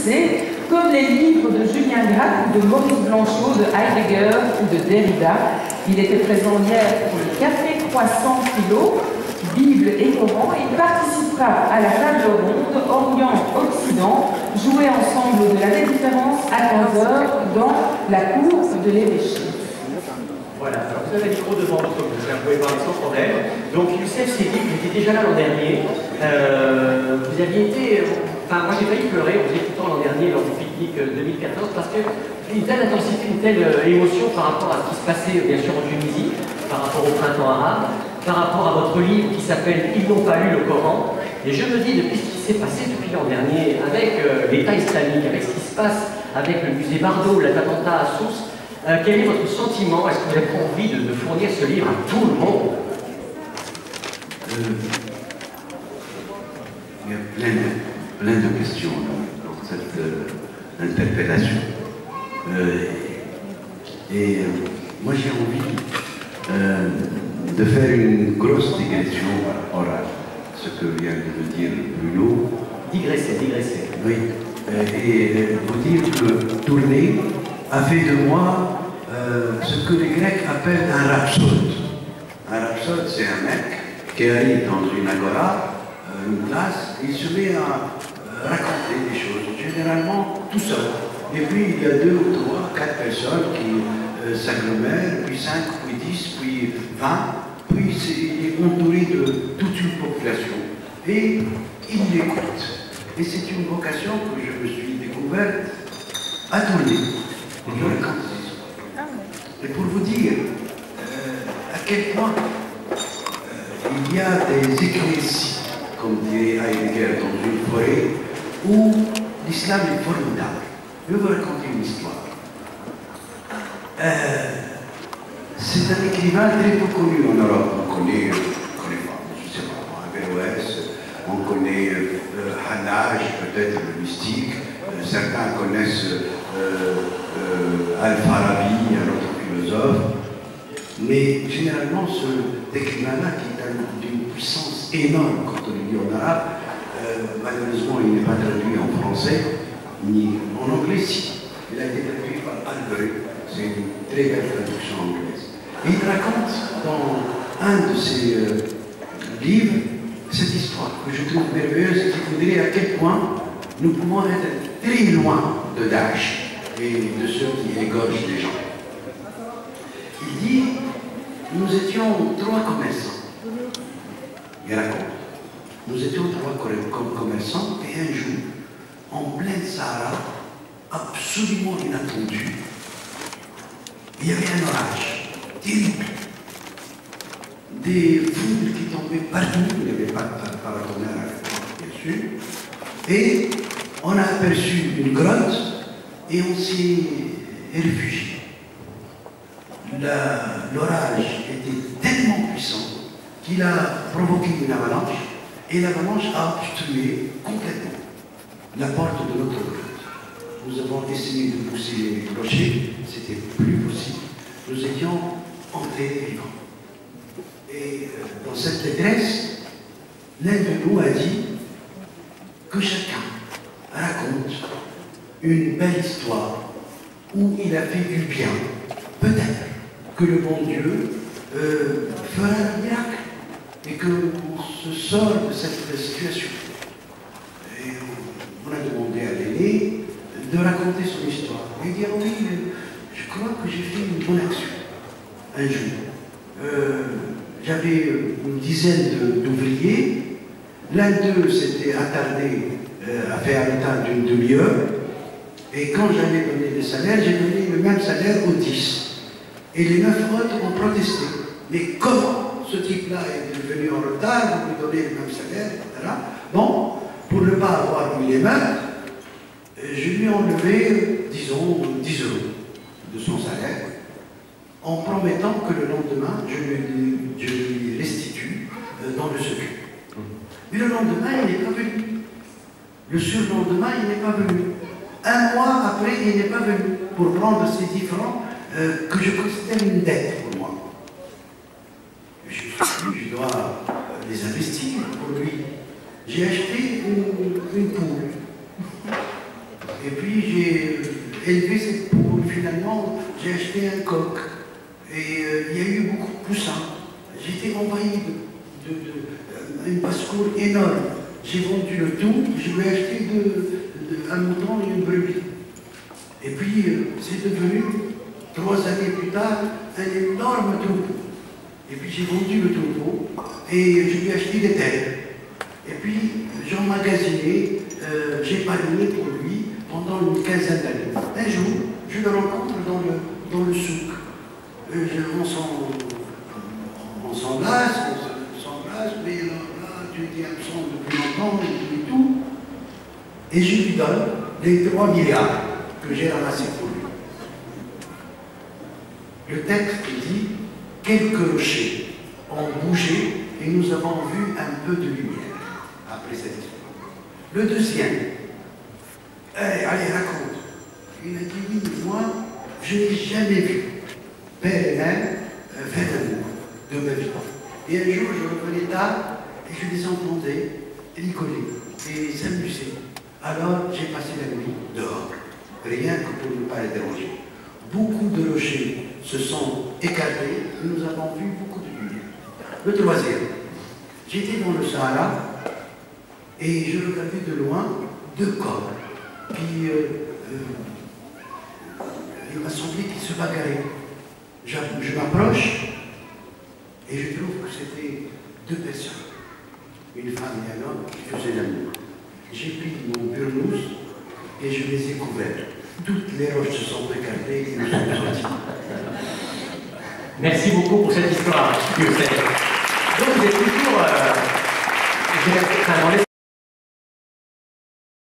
succès, comme les livres de Julien Gracq, de Maurice Blanchot, de Heidegger ou de Derrida. Il était présent hier pour le café croissant philo, Bible et Coran, et il participera à la table ronde Orient-Occident, jouée ensemble de la différence à 15h dans la cour de l'évêché. Voilà, alors vous avez le micro devant votre bouche, vous pouvez parler sans problème. Donc Youssef Sedik, il était déjà là l'an dernier. Vous aviez été... Enfin, moi j'ai failli pleurer, vous étiez l'an dernier lors du pique-nique 2014, parce que une telle intensité, une telle émotion par rapport à ce qui se passait bien sûr en Tunisie, par rapport au printemps arabe, par rapport à votre livre qui s'appelle « Ils n'ont pas lu le Coran ». Et je me dis, depuis ce qui s'est passé depuis l'an dernier, avec l'État islamique, avec ce qui se passe avec le musée Bardo, l'attentat à Sousse, quel est votre sentiment? Est-ce que vous avez envie de fournir ce livre à tout le monde? Il y a plein de questions dans cette interpellation. Moi j'ai envie de faire une grosse digression orale, ce que vient de dire Bruno. Digresser. Oui, et vous dire que Tourné a fait de moi ce que les Grecs appellent un rhapsode. Un rhapsode, c'est un mec qui arrive dans une agora, une classe, il se met à raconter des choses, généralement tout seul. Et puis il y a 2 ou 3, 4 personnes qui s'agglomèrent, puis 5, puis 10, puis 20, puis il est entouré de toute une population. Et il l'écoute. Et c'est une vocation que je me suis découverte à Tourner. Je raconte des histoires. Et pour vous dire à quel point il y a des éclaircies, comme dirait Heidegger, dans une forêt, où l'islam est formidable. Je vais vous raconter une histoire. C'est un écrivain très peu connu en Europe. On connaît pas, je sais pas, Averroès, on connaît Hannage, peut-être le mystique, certains connaissent Al-Farabi, un autre philosophe, mais généralement cet écrivain-là, qui est d'une puissance énorme quand on le lit en arabe, malheureusement il n'est pas traduit en français, ni en anglais, si. Il a été traduit par Albert, c'est une très belle traduction anglaise. Et il raconte dans un de ses livres cette histoire que je trouve merveilleuse et qui vous dirait à quel point nous pouvons être très loin de Daesh et de ceux qui égorgent les gens. Il dit, nous étions 3 commerçants. Il raconte, nous étions 3 commerçants et un jour, en pleine Sahara, absolument inattendu, il y avait un orage terrible. Des foules qui tombaient partout, il n'y avait pas de paratonnerre à l'époque, bien sûr. Et on a aperçu une grotte et on s'y est réfugié. L'orage était tellement puissant qu'il a provoqué une avalanche et l'avalanche a obstrué complètement la porte de notre grotte. Nous avons essayé de pousser les clochers, c'était plus possible. Nous étions entrés vivants. Et dans cette détresse, l'un de nous a dit que chacun raconte une belle histoire où il a fait du bien. Peut-être que le bon Dieu fera un miracle et qu'on se sort de cette situation. Et on a demandé à l'aîné de raconter son histoire. Il dit, oui, je crois que j'ai fait une bonne action. Un jour, j'avais une dizaine d'ouvriers. L'un d'eux s'était attardé à faire un tas d'une demi-heure. Et quand j'avais donné le salaire, j'ai donné le même salaire aux 10. Et les 9 autres ont protesté. Mais comment ce type-là est venu en retard, vous lui donnez le même salaire, etc. Bon, pour ne pas avoir eu les mains, je lui ai enlevé, disons, 10 euros de son salaire, en promettant que le lendemain, je lui restitue dans le secret. Mais le lendemain, il n'est pas venu. Le surlendemain, il n'est pas venu. Un mois après, il n'est pas venu pour prendre ces 10 francs que je considère une dette pour moi. Je dois les investir pour lui. J'ai acheté une poule. Et puis j'ai élevé cette poule, finalement j'ai acheté un coq. Et il y a eu beaucoup de poussins. J'étais envahi d'une basse-cour énorme. J'ai vendu le tout, je lui ai acheté un mouton et une brebis. Et puis c'est devenu, 3 années plus tard, un énorme troupeau. Et puis j'ai vendu le troupeau et je lui ai acheté des terres. Et puis j'emmagasinais, j'ai épargné pour lui pendant une quinzaine d'années. Un jour, je le rencontre dans le souk. On s'embrasse, mais là, tu étais absent depuis longtemps et tout. Et je lui donne les 3 milliards que j'ai ramassés pour lui. Le texte dit, quelques rochers ont bougé et nous avons vu un peu de lumière après cette histoire. Le deuxième, allez, raconte. Il a dit, oui, moi, je n'ai jamais vu père et mère faire l'amour de ma vie. Et un jour, je revenais tard et je les entendais rigoler et s'amuser. Alors, j'ai passé la nuit dehors, rien que pour ne pas les déranger. Beaucoup de rochers se sont écartés et nous avons vu beaucoup de lumière. Le troisième, j'étais dans le Sahara et je regardais de loin 2 corps qui, il m'a semblé qu'ils se bagarraient. Je m'approche et je trouve que c'était 2 personnes, une femme et un homme qui faisaient l'amour. J'ai pris mon burnous et je les ai couverts. Toutes les roches se sont écartées et nous sommes sortis. Merci beaucoup pour cette histoire, Youssef. Donc vous êtes toujours dans